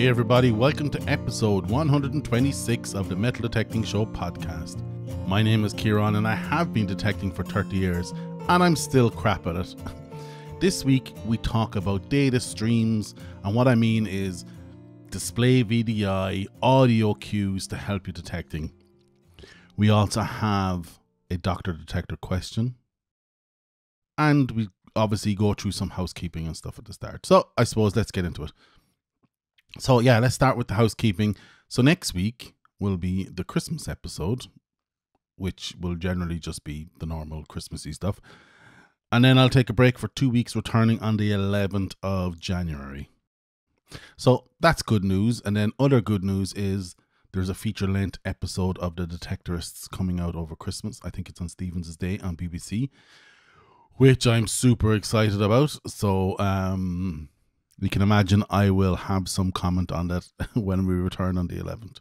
Hey everybody, welcome to episode 126 of the Metal Detecting Show podcast. My name is Ciaran and I have been detecting for 30 years and I'm still crap at it. This week we talk about data streams, and what I mean is Display VDI audio cues to help you detecting. We also have a doctor detector question, and we obviously go through some housekeeping and stuff at the start. So I suppose let's get into it. So yeah, let's start with the housekeeping. So next week will be the Christmas episode, which will generally just be the normal Christmassy stuff. And then I'll take a break for 2 weeks, returning on the 11th of January. So that's good news. And then other good news is there's a feature-length episode of The Detectorists coming out over Christmas. I think it's on Stephen's Day on BBC, which I'm super excited about. So you can imagine I will have some comment on that when we return on the 11th.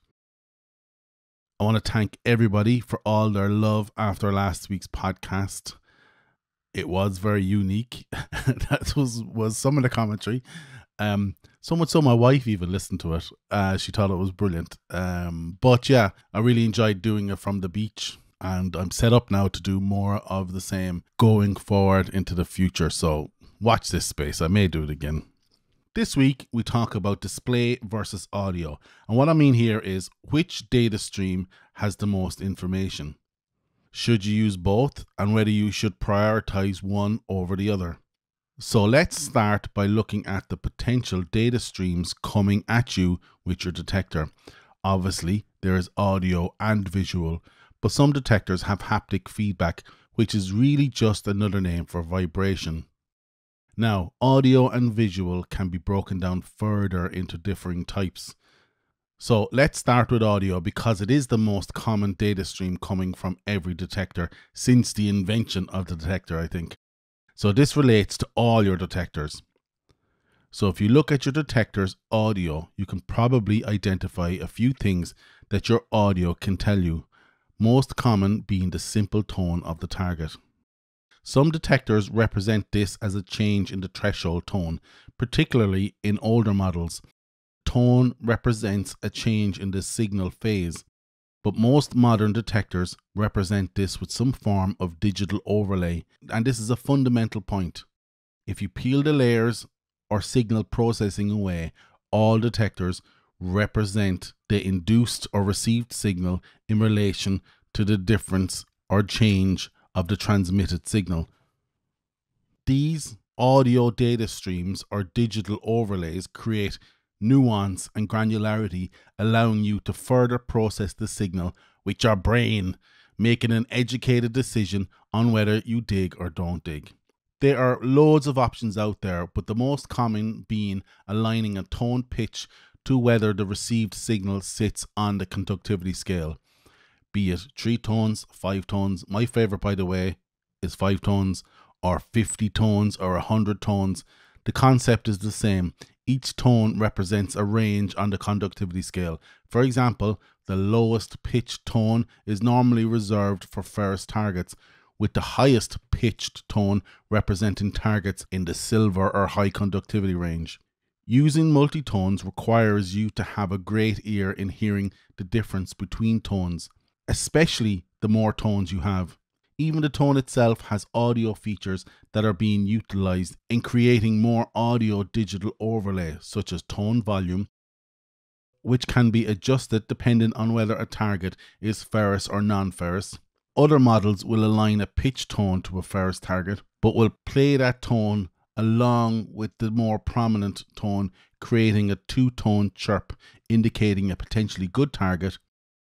I want to thank everybody for all their love after last week's podcast. It was very unique. That was some of the commentary. So much so my wife even listened to it. She thought it was brilliant. But yeah, I really enjoyed doing it from the beach, and I'm set up now to do more of the same going forward into the future. So watch this space. I may do it again. This week, we talk about display versus audio. And what I mean here is which data stream has the most information. Should you use both, and whether you should prioritize one over the other. So let's start by looking at the potential data streams coming at you with your detector. Obviously, there is audio and visual, but some detectors have haptic feedback, which is really just another name for vibration. Now, audio and visual can be broken down further into differing types. So let's start with audio because it is the most common data stream coming from every detector since the invention of the detector, I think. So this relates to all your detectors. So if you look at your detector's audio, you can probably identify a few things that your audio can tell you, most common being the simple tone of the target. Some detectors represent this as a change in the threshold tone, particularly in older models. Tone represents a change in the signal phase, but most modern detectors represent this with some form of digital overlay, and this is a fundamental point. If you peel the layers or signal processing away, all detectors represent the induced or received signal in relation to the difference or change of the transmitted signal. These audio data streams or digital overlays create nuance and granularity, allowing you to further process the signal with your brain, making an educated decision on whether you dig or don't dig. There are loads of options out there, but the most common being aligning a tone pitch to whether the received signal sits on the conductivity scale. Be it 3 tones, 5 tones. My favorite, by the way, is 5 tones, or 50 tones, or 100 tones. The concept is the same. Each tone represents a range on the conductivity scale. For example, the lowest pitched tone is normally reserved for ferrous targets, with the highest pitched tone representing targets in the silver or high conductivity range. Using multi-tones requires you to have a great ear in hearing the difference between tones, especially the more tones you have. Even the tone itself has audio features that are being utilized in creating more audio digital overlay, such as tone volume, which can be adjusted depending on whether a target is ferrous or non-ferrous. Other models will align a pitch tone to a ferrous target, but will play that tone along with the more prominent tone, creating a two-tone chirp, indicating a potentially good target,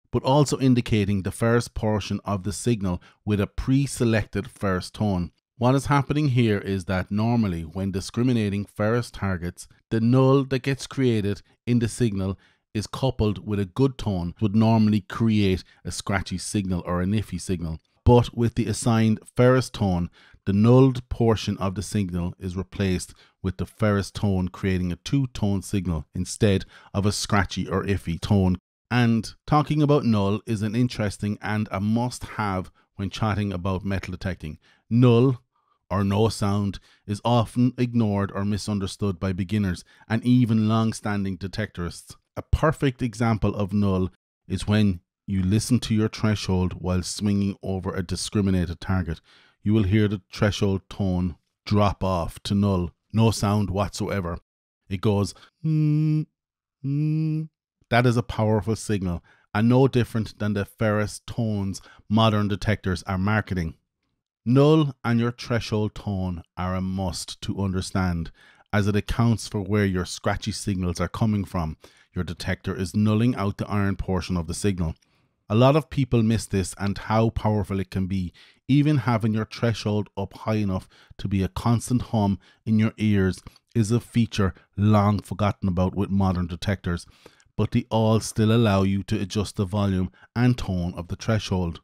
but also indicating the ferrous portion of the signal with a pre-selected ferrous tone. What is happening here is that normally when discriminating ferrous targets, the null that gets created in the signal is coupled with a good tone, would normally create a scratchy signal or a niffy signal. But with the assigned ferrous tone, the nulled portion of the signal is replaced with the ferrous tone, creating a two-tone signal instead of a scratchy or iffy tone. And talking about null is an interesting and a must-have when chatting about metal detecting. Null, or no sound is often ignored or misunderstood by beginners and even long-standing detectorists. A perfect example of null is when you listen to your threshold while swinging over a discriminated target. You will hear the threshold tone drop off to null, no sound whatsoever. It goes That is a powerful signal and no different than the ferrous tones modern detectors are marketing. Null and your threshold tone are a must to understand, as it accounts for where your scratchy signals are coming from. Your detector is nulling out the iron portion of the signal. A lot of people miss this and how powerful it can be. Even having your threshold up high enough to be a constant hum in your ears is a feature long forgotten about with modern detectors, but they all still allow you to adjust the volume and tone of the threshold.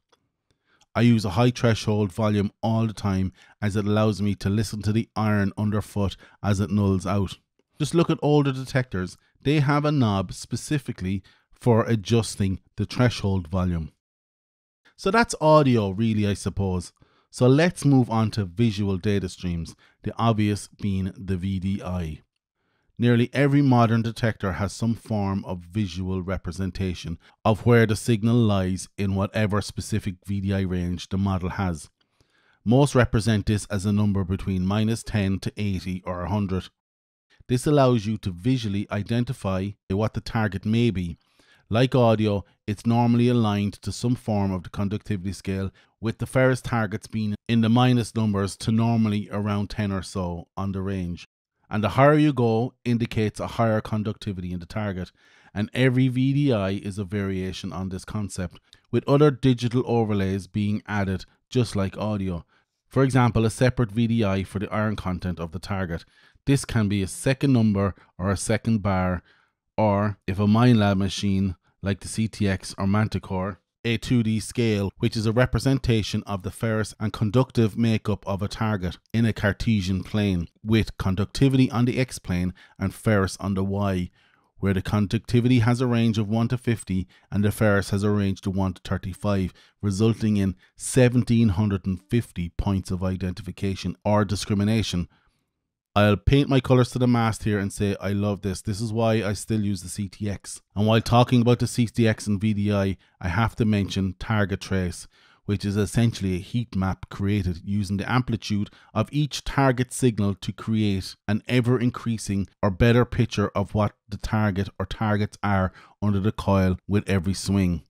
I use a high threshold volume all the time as it allows me to listen to the iron underfoot as it nulls out. Just look at older detectors. They have a knob specifically for adjusting the threshold volume. So that's audio really, I suppose. So let's move on to visual data streams, the obvious being the VDI. Nearly every modern detector has some form of visual representation of where the signal lies in whatever specific VDI range the model has. Most represent this as a number between -10 to 80 or 100. This allows you to visually identify what the target may be. Like audio, it's normally aligned to some form of the conductivity scale, with the ferrous targets being in the minus numbers to normally around 10 or so on the range. And the higher you go indicates a higher conductivity in the target, and every VDI is a variation on this concept, with other digital overlays being added just like audio. For example, a separate VDI for the iron content of the target. This can be a second number or a second bar, or if a MindLab machine like the CTX or Manticore, a 2D scale, which is a representation of the ferrous and conductive makeup of a target in a Cartesian plane, with conductivity on the X plane and ferrous on the Y, where the conductivity has a range of 1 to 50 and the ferrous has a range to 1 to 35, resulting in 1750 points of identification or discrimination. I'll paint my colours to the mast here and say I love this. This is why I still use the CTX. And while talking about the CTX and VDI, I have to mention target trace, which is essentially a heat map created using the amplitude of each target signal to create an ever increasing or better picture of what the target or targets are under the coil with every swing.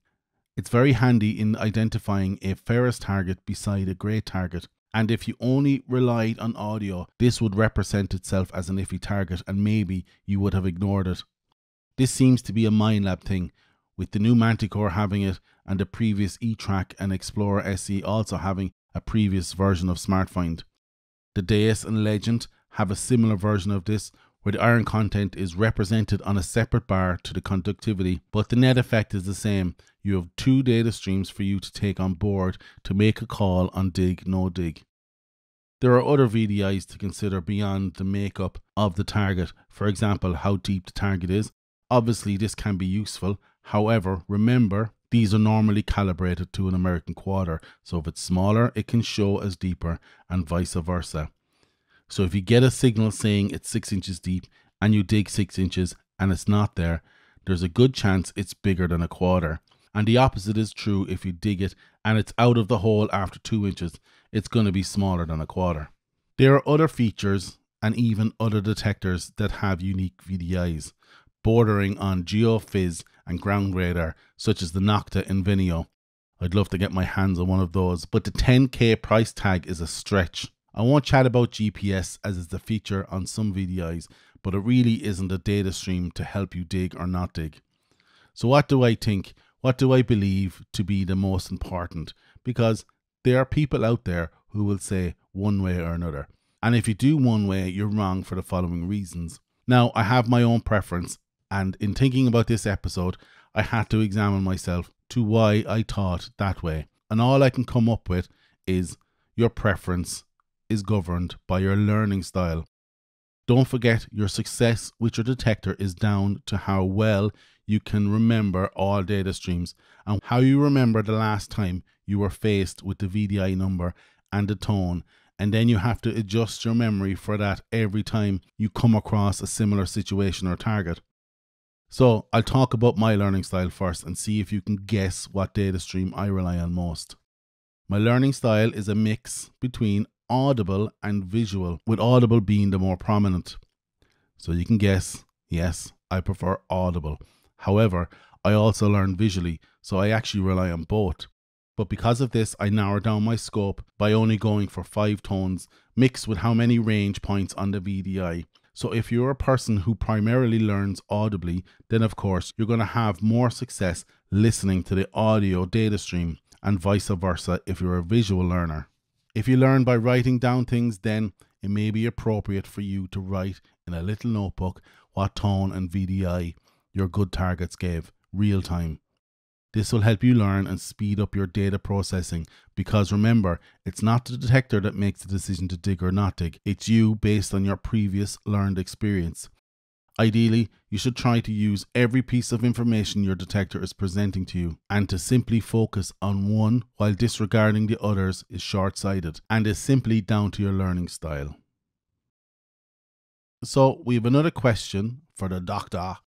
It's very handy in identifying a ferrous target beside a grey target. And if you only relied on audio, this would represent itself as an iffy target and maybe you would have ignored it. This seems to be a MindLab thing, with the new Manticore having it and the previous E-Track and Explorer SE also having a previous version of SmartFind. The Deus and Legend have a similar version of this, where the iron content is represented on a separate bar to the conductivity, but the net effect is the same. You have two data streams for you to take on board to make a call on dig, no dig. There are other VDIs to consider beyond the makeup of the target, for example, how deep the target is. Obviously, this can be useful. However, remember, these are normally calibrated to an American quarter, so if it's smaller, it can show as deeper and vice versa. So if you get a signal saying it's 6 inches deep and you dig 6 inches and it's not there, there's a good chance it's bigger than a quarter. And the opposite is true if you dig it and it's out of the hole after 2 inches, it's going to be smaller than a quarter. There are other features and even other detectors that have unique VDIs, bordering on geophys and ground radar, such as the Nocta and Venio. I'd love to get my hands on one of those, but the 10k price tag is a stretch. I won't chat about GPS as it's a feature on some VDIs, but it really isn't a data stream to help you dig or not dig. So what do I think? What do I believe to be the most important? Because there are people out there who will say one way or another. And if you do one way, you're wrong for the following reasons. Now, I have my own preference, and in thinking about this episode, I had to examine myself to why I thought that way. And all I can come up with is your preference is governed by your learning style. Don't forget, your success with your detector is down to how well you can remember all data streams and how you remember the last time you were faced with the VDI number and the tone, and then you have to adjust your memory for that every time you come across a similar situation or target. So I'll talk about my learning style first and see if you can guess what data stream I rely on most. My learning style is a mix between audible and visual, with audible being the more prominent. So you can guess, yes, I prefer audible. However, I also learn visually, so I actually rely on both. But because of this, I narrow down my scope by only going for 5 tones, mixed with how many range points on the VDI. So if you're a person who primarily learns audibly, then of course you're going to have more success listening to the audio data stream, and vice versa if you're a visual learner. If you learn by writing down things, then it may be appropriate for you to write in a little notebook what tone and VDI your good targets gave, real time. This will help you learn and speed up your data processing, because remember, it's not the detector that makes the decision to dig or not dig. It's you based on your previous learned experience. Ideally, you should try to use every piece of information your detector is presenting to you, and to simply focus on one while disregarding the others is short-sighted and is simply down to your learning style. So we have another question for the doctor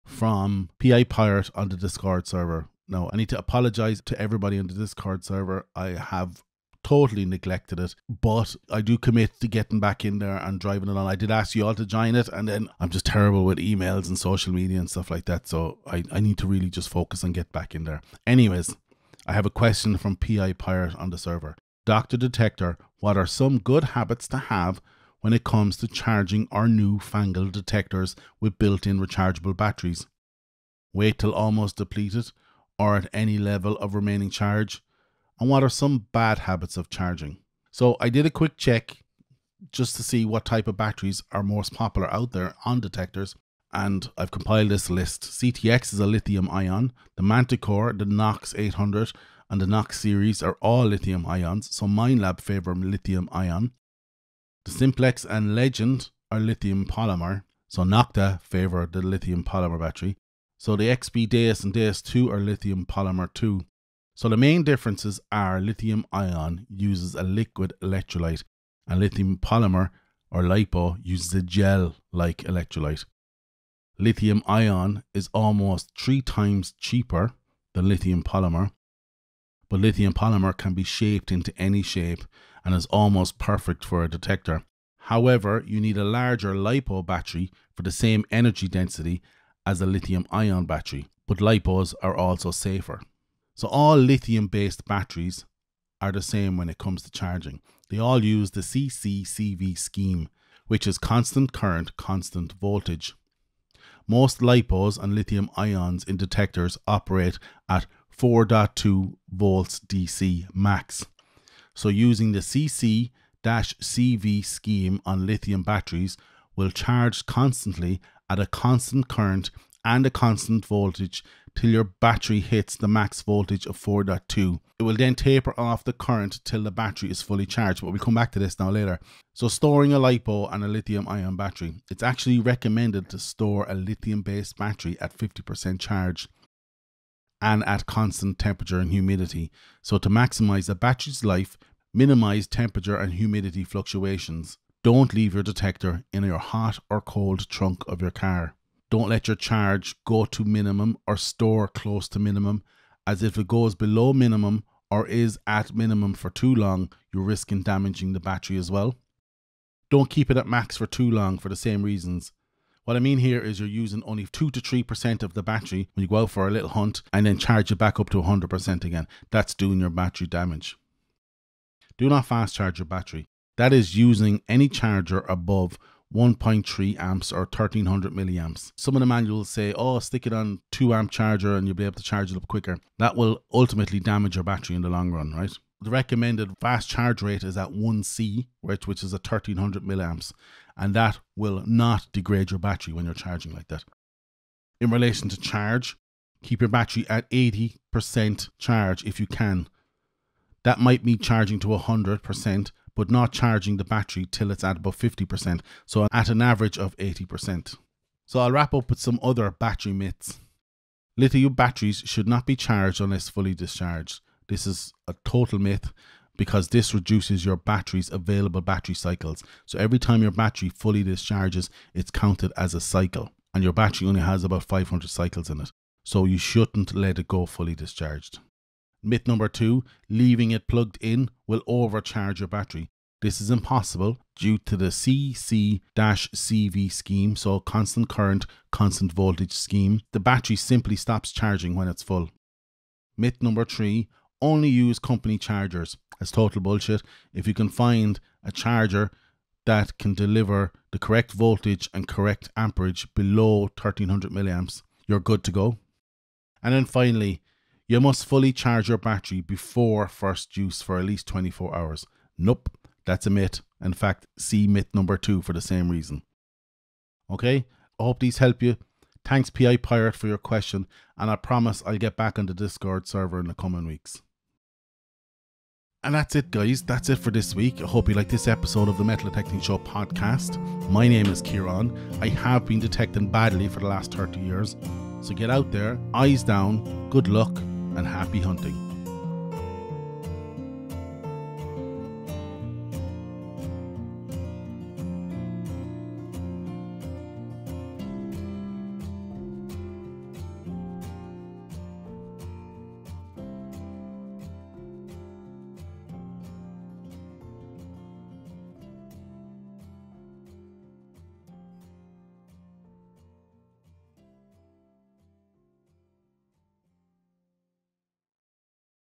from PI Pirate on the Discord server. Now, I need to apologize to everybody on the Discord server. I have totally neglected it, but I do commit to getting back in there and driving it on. I did ask you all to join it, and then I'm just terrible with emails and social media and stuff like that, so I need to really just focus and get back in there. Anyways, I have a question from PI Pirate on the server. Dr. Detector, what are some good habits to have when it comes to charging our newfangled detectors with built-in rechargeable batteries? Wait till almost depleted or at any level of remaining charge? And what are some bad habits of charging? So I did a quick check just to see what type of batteries are most popular out there on detectors, and I've compiled this list. CTX is a lithium ion, the Manticore, the Knox 800 and the Knox series are all lithium ions, so MindLab favour lithium ion. The Simplex and Legend are lithium polymer, so Nocta favour the lithium polymer battery. So the XP Deus and Deus 2 are lithium polymer too. So the main differences are lithium ion uses a liquid electrolyte, and lithium polymer or LiPo uses a gel-like electrolyte. Lithium ion is almost 3 times cheaper than lithium polymer, but lithium polymer can be shaped into any shape and is almost perfect for a detector. However, you need a larger LiPo battery for the same energy density as a lithium ion battery, but LiPos are also safer. So all lithium based batteries are the same when it comes to charging. They all use the CCCV scheme, which is constant current, constant voltage. Most LiPos and lithium ions in detectors operate at 4.2 volts DC max. So using the CC-CV scheme on lithium batteries will charge constantly at a constant current and a constant voltage till your battery hits the max voltage of 4.2. It will then taper off the current till the battery is fully charged, but we'll come back to this now later. So storing a LiPo and a lithium ion battery, it's actually recommended to store a lithium based battery at 50% charge and at constant temperature and humidity. So to maximize the battery's life, minimize temperature and humidity fluctuations. Don't leave your detector in your hot or cold trunk of your car. Don't let your charge go to minimum or store close to minimum, as if it goes below minimum or is at minimum for too long, you're risking damaging the battery as well. Don't keep it at max for too long for the same reasons. What I mean here is you're using only 2 to 3% of the battery when you go out for a little hunt and then charge it back up to 100% again. That's doing your battery damage. Do not fast charge your battery. That is using any charger above 1.3 amps or 1300 milliamps. Some of the manuals say, oh, stick it on 2 amp charger and you'll be able to charge it up quicker. That will ultimately damage your battery in the long run, right? The recommended fast charge rate is at 1C, which is a 1300 milliamps, and that will not degrade your battery when you're charging like that. In relation to charge, keep your battery at 80% charge if you can. That might mean charging to 100%, but not charging the battery till it's at above 50%, so at an average of 80%. So I'll wrap up with some other battery myths. Lithium batteries should not be charged unless fully discharged. This is a total myth. because this reduces your battery's available battery cycles. So every time your battery fully discharges, it's counted as a cycle, and your battery only has about 500 cycles in it. So you shouldn't let it go fully discharged. Myth number 2, leaving it plugged in will overcharge your battery. This is impossible due to the CC-CV scheme, so constant current, constant voltage scheme. The battery simply stops charging when it's full. Myth number 3, only use company chargers. That's total bullshit. If you can find a charger that can deliver the correct voltage and correct amperage below 1300 milliamps, you're good to go. And then finally, you must fully charge your battery before first use for at least 24 hours. Nope, that's a myth. In fact, see myth number 2 for the same reason. Okay, I hope these help you. Thanks PI Pirate for your question, and I promise I'll get back on the Discord server in the coming weeks. And that's it, guys. That's it for this week. I hope you like this episode of the Metal Detecting Show podcast. My name is Ciaran. I have been detecting badly for the last 30 years. So get out there, eyes down, good luck, and happy hunting.